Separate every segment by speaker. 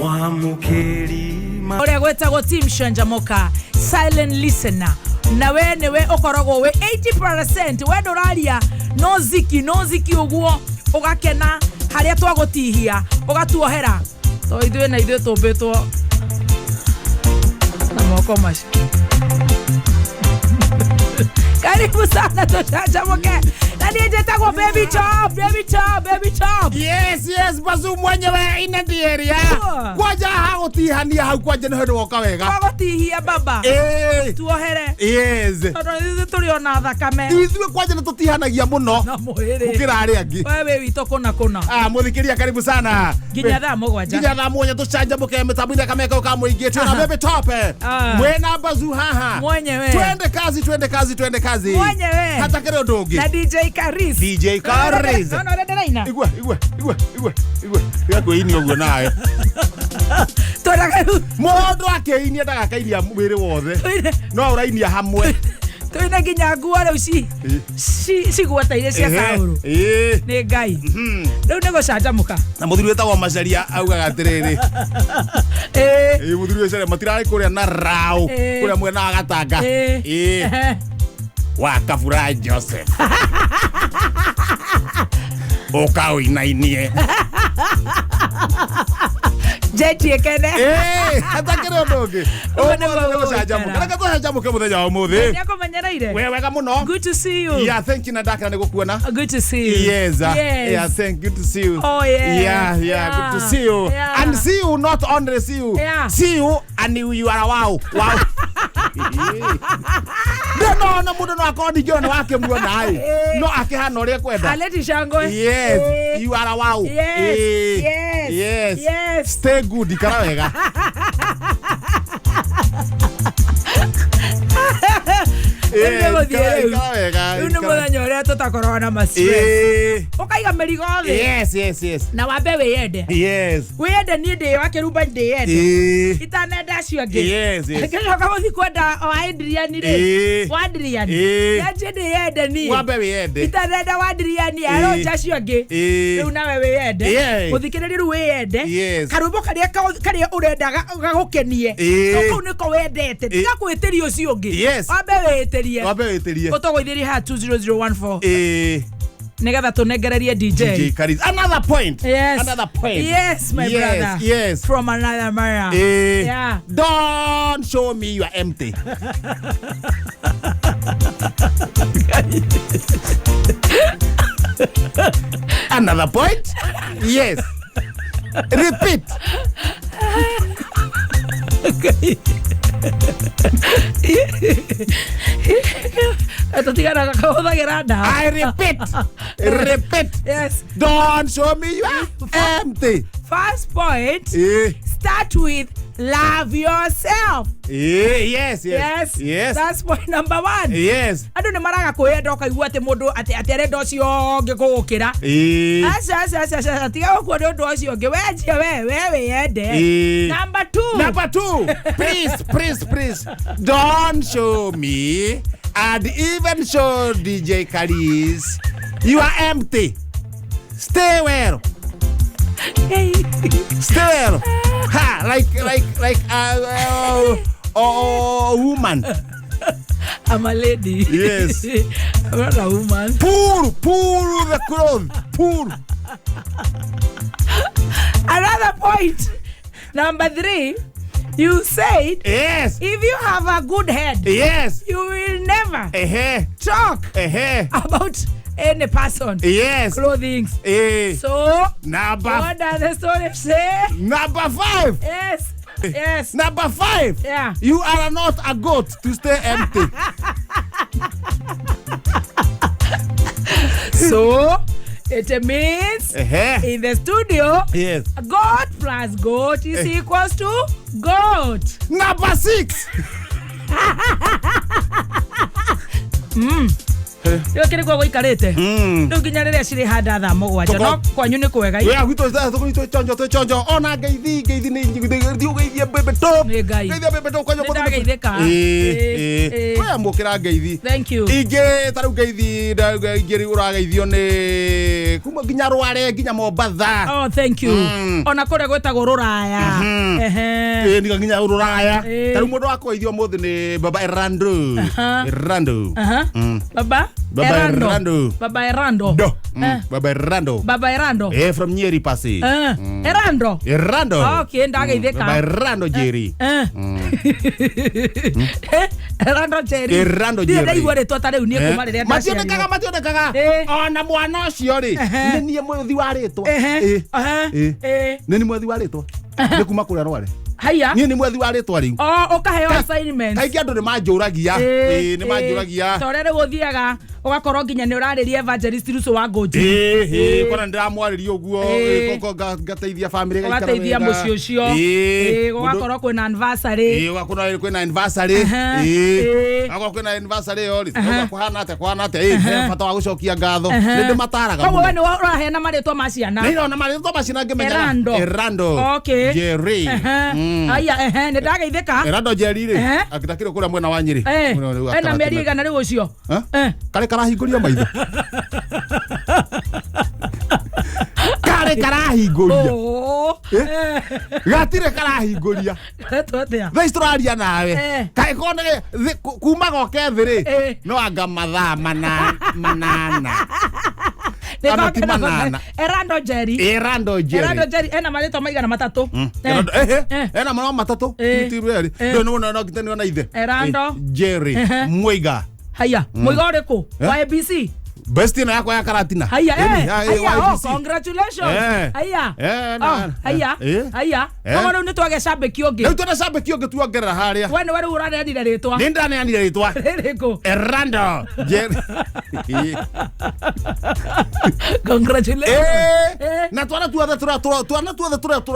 Speaker 1: mwamukeri
Speaker 2: ore gwetagwo Team Shanjamoka silent listener na we newe okorogo we 80% we doraria no ziki uguo ugakena haria twagutihia ugatuohera to ithuĩ na ithuĩ tũmbĩtwo na moko macio. Karibu sana Shanjamoke. Nani jetagwo baby chop.
Speaker 3: Yes, bazu mwenyewe ina dieria. Kwaja hagutihania hau kwanja ni hendu woka wega.
Speaker 2: Kwagutihia baba. Tuohere.
Speaker 3: Yes.
Speaker 2: Tondũ tũriona thakame.
Speaker 3: Ithuĩ kwanja nitutihanagia muno.
Speaker 2: Na mwĩrĩ.
Speaker 3: Gukira aria angi.
Speaker 2: Wewe wito kuna.
Speaker 3: Muthikiria karibu sana.
Speaker 2: Ginya thaa mũgwanja.
Speaker 3: Ginya thaa mũgwanja Shanjamoke mitambo-inĩ kameka kamuingie tena baby top. Mwena bazu haha.
Speaker 2: Mwenyewe.
Speaker 3: Twende kazi.
Speaker 2: Mwenyewe.
Speaker 3: Hata kero dogi.
Speaker 2: Na DJ Karis.
Speaker 3: No,
Speaker 2: Redenaina.
Speaker 3: Igua. Yako ini oguo nayo.
Speaker 2: Toraga.
Speaker 3: Mundu akeinia ndagakainia mwiri wothe. No urainia hamwe.
Speaker 2: Toina ginya nguo rĩu cigwata iria cia taũrũ. Nĩ Ngai. Rĩu nĩ gũcanjamũka.
Speaker 3: Na mũthuri wetagwo Macharia augaga atĩrĩrĩ. Mũthuri wecere matirarĩ kũrĩa na rao. Kũrĩa mwena wa Gatanga. Wa Kabura Joseph. Ukaũinainie.
Speaker 2: Jetie kene.
Speaker 3: Hata kero ndoge. Shanjamoke muthenya wa umuthi.
Speaker 2: Nĩakũmenyereire.
Speaker 3: Wega muno.
Speaker 2: Good to see you.
Speaker 3: Yeah, thank you Nadaka nigukuona.
Speaker 2: Good to see you.
Speaker 3: Yes. Yeah, thank you to see you.
Speaker 2: Oh yeah.
Speaker 3: Yeah, good to see you.
Speaker 2: Yeah.
Speaker 3: And see you, not only see you.
Speaker 2: Yeah.
Speaker 3: See you and you are wow. No mundo no akoni jona wake muona ai. No akihana uria kwenda.
Speaker 2: Aleti shangwe.
Speaker 3: Yes, you are wow. Yes. Stay good ikara wega.
Speaker 2: Uno muthenya uria tutakorwo na mastress. Ukaiga merigo thĩ.
Speaker 3: Yes.
Speaker 2: Na wambe wĩyende.
Speaker 3: Yes.
Speaker 2: Wĩyende niĩ ndĩ wa kĩrumba ndĩyende. Itanenda acio angĩ.
Speaker 3: Yes.
Speaker 2: Kĩcoka gũthi kwenda o Adrian rĩ. Wa Adrian. Yaje ndĩyende niĩ.
Speaker 3: Wambe wĩyende.
Speaker 2: Itanenda wa Adrian aronja acio angĩ. Rĩu nawe wĩyende. Mũthikĩrĩrie rĩu wĩyende. Karũmbo karĩa ũrendaga gagũkenie. Kũu nĩko wendete. Tiga gwĩtĩria ũcio ũngĩ. Wambe wĩtĩrie. Ũtũgũithĩrie ha 20014. Negatha tunengererie DJ
Speaker 3: Karis. Another point.
Speaker 2: Yes, my brother.
Speaker 3: Yes.
Speaker 2: From another Mara. Yeah.
Speaker 3: Don't show me you are empty. Another point. Yes. Repeat.
Speaker 2: Okay.
Speaker 3: I repeat.
Speaker 2: Yes.
Speaker 3: Don't show me you are empty.
Speaker 2: First point. Start with love yourself.
Speaker 3: Yes.
Speaker 2: That's point number 1.
Speaker 3: Yes.
Speaker 2: Andu ni maraga kwenda ukaigua ati mundu ati arenda ucio ungi kugukira. Asa tiga ukwenda undu ucio ungi wenjia we yende. Number
Speaker 3: 2. Please. Don't show me and even show DJ Karis you are empty. Stay well. Ha, like a woman.
Speaker 2: I'm a lady.
Speaker 3: Yes.
Speaker 2: I'm not a woman.
Speaker 3: Pull the clothes. Pull.
Speaker 2: Another point. Number 3. You said,
Speaker 3: yes,
Speaker 2: if you have a good head,
Speaker 3: yes,
Speaker 2: you will never talk about any person,
Speaker 3: yes,
Speaker 2: clothing. So, what does the story say?
Speaker 3: Number 5.
Speaker 2: Yes.
Speaker 3: Number 5.
Speaker 2: Yeah.
Speaker 3: You are not a goat to stay empty.
Speaker 2: So, it means in the studio,
Speaker 3: yes,
Speaker 2: goat plus goat is equals to goat.
Speaker 3: Number 6.
Speaker 2: Yo kire kwa ikarete. Ndo nginya rĩrĩa cirĩ handa thaa mũgwanja no kwanyu nĩ kwega.
Speaker 3: Wewe gwitũ tũkũnyitwo chonjo ona ngeithi nĩ ngeithie bebe top. Ngeithia bebe top kwanyu kwa. Wewe mukira ngeithi.
Speaker 2: Thank you.
Speaker 3: Inge taru ngeithi ngiri urageithio nĩ kuma nginya Rware nginya Mombasa.
Speaker 2: Oh, thank you. Ona kore gwetagwo Ruraya.
Speaker 3: Ni nginya Ruraya. Taru mundu wakoithio muthi ni Baba Erando.
Speaker 2: Baba Erando. Baba Erando.
Speaker 3: From Nyeri Pasi.
Speaker 2: Erando. Okay, ndageithika.
Speaker 3: Baba Erando Jerry.
Speaker 2: Erando Jerry. Ndi igweretwo ta riu ni kuma riria
Speaker 3: mationekaga. Ona mwana ucio ri ni nie mwethi wa ritwa. Ni mwethi wa ritwa. Ni kuma kuria Rware.
Speaker 2: Haya.
Speaker 3: Ni mwethi wa ritwa riu.
Speaker 2: Ukaheo assignment.
Speaker 3: Kaiki andu ni manjuragia. Ni manjuragia.
Speaker 2: Torere guthiaga ugakorwo nginya ni urariria evangelist Ruso wa Ngoji.
Speaker 3: Kona ndiramwariria uguo ngateithia family gaikara.
Speaker 2: Ugateithia muci ucio. Ugakorwo kwina anniversary.
Speaker 3: Ugakorwo kwina anniversary. Ugakorwo kwina anniversary yori. Kuhana ate. Fata wa gucokia ngatho. Ndi mataraga.
Speaker 2: Koguo we ni urahena maritwa ma ciana.
Speaker 3: Ni ona maritwa ma ciana ngimenya. Erando.
Speaker 2: Okay.
Speaker 3: Jerry.
Speaker 2: Aya ni ndageithika.
Speaker 3: Erando Jerry ri. Akitakire kuria mwena wa Nyeri.
Speaker 2: Ena meri igana riu ucio.
Speaker 3: Kare karahinguria maitho. Kare karahinguria. Gatire karahinguria.
Speaker 2: Twatia.
Speaker 3: The Australia nawe. Kai kone kuma goke thiri. No anga mathaa manana.
Speaker 2: Erando Jerry. Ena marito maigana matatu. Ena
Speaker 3: marito matatu. No kitani na ithe.
Speaker 2: Erando
Speaker 3: Jerry Mwiga.
Speaker 2: Haya, Mwiga uriku? YBC.
Speaker 3: Bestina yako ya Karatina.
Speaker 2: Haya, congratulations. Haya. Haya. Kama ni twage shabiki onge.
Speaker 3: Ni twage shabiki onge tuongerera haria.
Speaker 2: Wene wari uraneanire ritwa.
Speaker 3: Ni ndaneanire ritwa.
Speaker 2: Riko.
Speaker 3: Erando.
Speaker 2: Congratulations.
Speaker 3: Na twana tuothe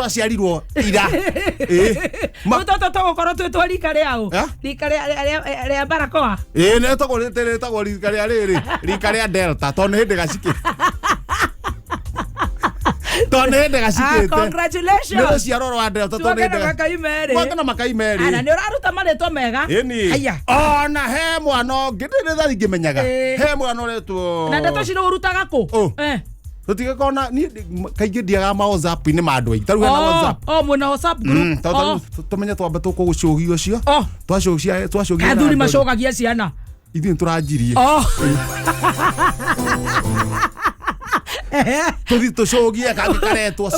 Speaker 3: ciarirwo ira.
Speaker 2: Mutoto gukorwo twitwo rika riao. Rika ria Barakoa.
Speaker 3: Ne tagwo rika ria riri. Rika ria Delta. Tone hindi gaciki.
Speaker 2: Congratulations.
Speaker 3: Nero ciaroro wa Delta tone hindi. Mwaka makai meri.
Speaker 2: Ana ni uraruta maritwa mega.
Speaker 3: Haya. Ona he mwana ngithari ngimenyaga. He mwana uretwo.
Speaker 2: Na ndeto ciro urutaga ku?
Speaker 3: Tutige kona ni kaingi ndiaga ma WhatsApp ni mandu aingi taru na WhatsApp.
Speaker 2: Muna WhatsApp group.
Speaker 3: Tumenye twambe tukugucogia ucio. Twacogia.
Speaker 2: Athuri macogagia ciana.
Speaker 3: Ithuĩ tũranjirie. Tũthi tũcogie kangĩ karetwo.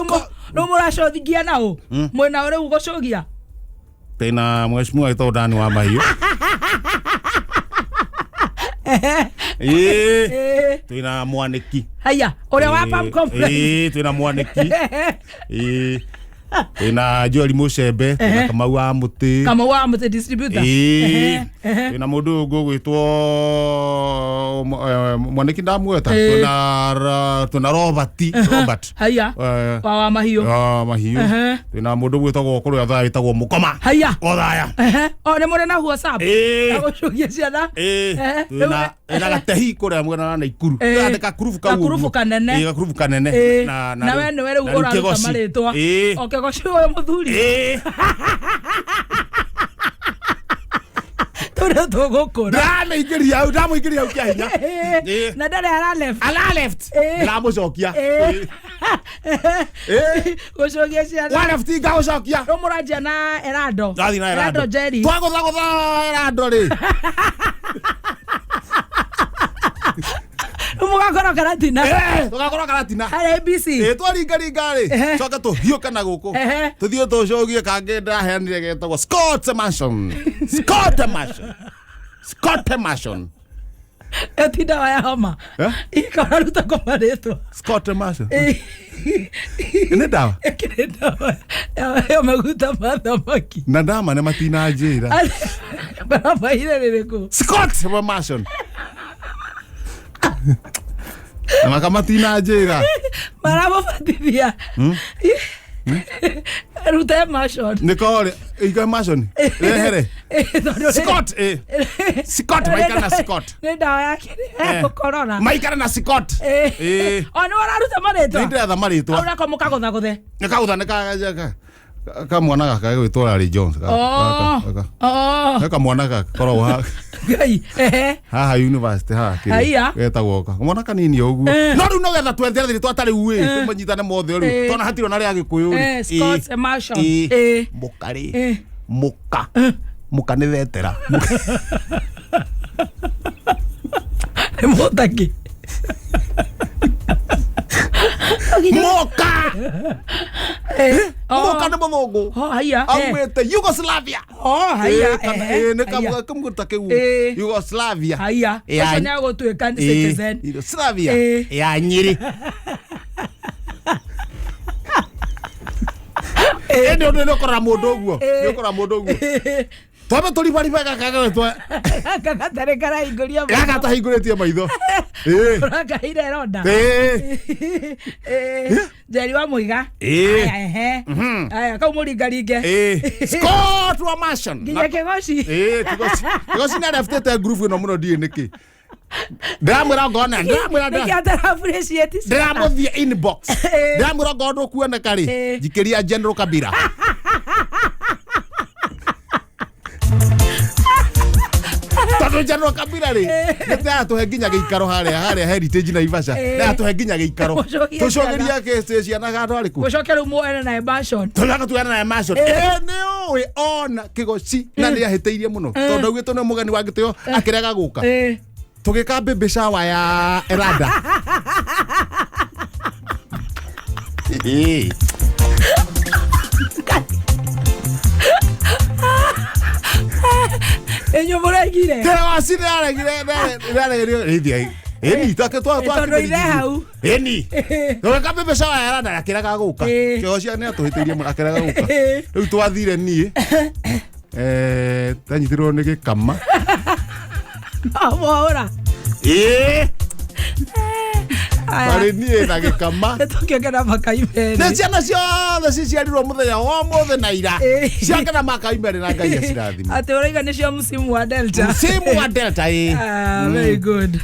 Speaker 2: No mũracothingia naũ? Mwena ũrĩa ũgũcogia?
Speaker 3: Tena mheshimiwa aitwa Dani wa Mahiũ. Twĩna Mwaniki.
Speaker 2: Haya, ũrĩa wa Palm Complex.
Speaker 3: Twĩna Mwaniki. Ina Joel Mucembe, ina Kamau wa Muti
Speaker 2: distributor.
Speaker 3: Ina mundu gwitwo Mwaniki ndamweta. Tuna Robert.
Speaker 2: Haya. Wa Mahiũ.
Speaker 3: Ina mundu gwitwo gukuru ya witagwo Mukoma.
Speaker 2: Haya.
Speaker 3: Othaya.
Speaker 2: Ni muri na WhatsApp. Agucugia ciana.
Speaker 3: Ina gatehi kuria mwena na Ikuru. Andika kurubu kau.
Speaker 2: Kurubu kanene.
Speaker 3: Kurubu kanene.
Speaker 2: Na we ni were uraruta maritwa. Okay, gocio we muthuri. Tore tugukura.
Speaker 3: Ndamuingiria ukia hinya.
Speaker 2: Na ndare ala left.
Speaker 3: Ndamucokia.
Speaker 2: Gucogia ciana.
Speaker 3: Wa left ngagucokia.
Speaker 2: Rumurajia na Erando.
Speaker 3: Erando
Speaker 2: Jerry.
Speaker 3: Twagutha Erando ri.
Speaker 2: Mugakora Karatina.
Speaker 3: Tugakora Karatina.
Speaker 2: ABC.
Speaker 3: Twaringa ri. Coka tuhiuka na guku. Tuthio tucogie kangi ndaheanire getagwo Scott Mansion.
Speaker 2: Etinda wa homa. Ikora ruta kwa maretwa.
Speaker 3: Scott Mansion. Ni dawa.
Speaker 2: Ya maguta mathamaki.
Speaker 3: Na ndama ne matina njira.
Speaker 2: Baba ile ririku.
Speaker 3: Scott Mansion. Na makamatina njira.
Speaker 2: Marabo fatithia. Ruta Mansion.
Speaker 3: Nikore, ika Mansion. Rehere. Scott maikara na Scott.
Speaker 2: Ni dawa yake. Corona.
Speaker 3: Maikara na Scott.
Speaker 2: Ono wararuta maretwa.
Speaker 3: Nindira maretwa.
Speaker 2: Aura ko mukagotha gothe.
Speaker 3: Nikagutha nikaga. kamwana gaka gwitwa Larry Jones kamwana gaka korwo ha haha university haha getagwo ka mwana kanini uguo no riu no getha twethere thiri twatari uwi tumanyitane mothe riu tona hatiro na ria gikuyu
Speaker 2: Scott Marshall
Speaker 3: mukari muka ni thetera
Speaker 2: motaki
Speaker 3: Moka ni muthungu aumite Yugoslavia ne kamguta keu Yugoslavia
Speaker 2: ucio ni agutwika citizen
Speaker 3: Yugoslavia ya Nyeri ndio ukora mundu uguo Twabe tulibari bega kagawetwa
Speaker 2: kagatare kara inguria
Speaker 3: gata hinguritie maitho
Speaker 2: raka ire ronda Jerry wa Muiga aya kau muringaringe
Speaker 3: Scott wa Marshall
Speaker 2: nginya Kigoci
Speaker 3: Kigoci na leftete group ino muno die niki ndamwira ngona ndiramuthie inbox ndamwira ngondo kuona kari jikiria General Kabira Tatu General Kabira ri nita tuhe nginya giikaro haria heritage na Ivasha na tuhe nginya giikaro tucogeria ke station na gado ariku
Speaker 2: gucokera muone na Emashon
Speaker 3: tunaga tuana na Emashon ni we on Kigoci na ni ahiteirie muno tondu augite no mugani wa gitio akirega guka tugika baby shower ya Erada
Speaker 2: enyo muregire
Speaker 3: tewa sinaregire eni take twa
Speaker 2: ire hau
Speaker 3: eni tugika baby shower ya Erada akirega guka Kigoci ni atuhiteirie muno akirega guka riu twathire nie tanyitirwo ni gikama
Speaker 2: ahora
Speaker 3: Bari nie na gikama
Speaker 2: tukigena makaimere
Speaker 3: ne ciana ciothe ciciarirwo muthenya wa mothe na ira ciakena makaimere na Ngai acirathima
Speaker 2: ati uraiga nicio msimu wa Delta
Speaker 3: very good